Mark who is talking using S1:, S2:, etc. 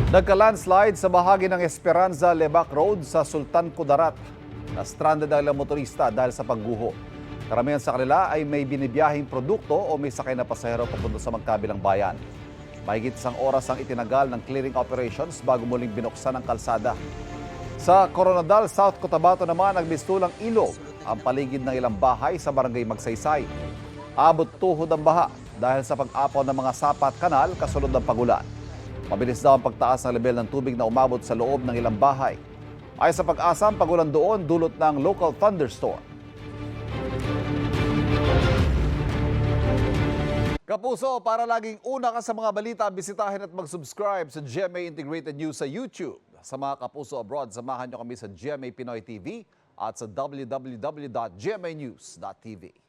S1: Nagka-landslide sa bahagi ng Esperanza Lebac Road sa Sultan Kudarat. Na-stranded ang ilang motorista dahil sa pagguho. Karamihan sa kanila ay may binibiyahing produkto o may sakay na pasahero papunta sa magkabilang bayan. Mahigit isang oras ang itinagal ng clearing operations bago muling binuksan ang kalsada. Sa Coronadal, South Cotabato naman, nagmistulang ilog ang paligid ng ilang bahay sa barangay Magsaysay. Abot tuhod ang baha dahil sa pag-apaw ng mga sapat kanal kasunod ng pagulan. Mabilis daw ang pagtaas ng level ng tubig na umabot sa loob ng ilang bahay. Ayon sa Pag-asa, ang pagulan doon dulot ng local thunderstorm. Kapuso, para laging una ka sa mga balita, bisitahin at mag-subscribe sa GMA Integrated News sa YouTube. Sa mga kapuso abroad, samahan nyo kami sa GMA Pinoy TV at sa www.gmanews.tv.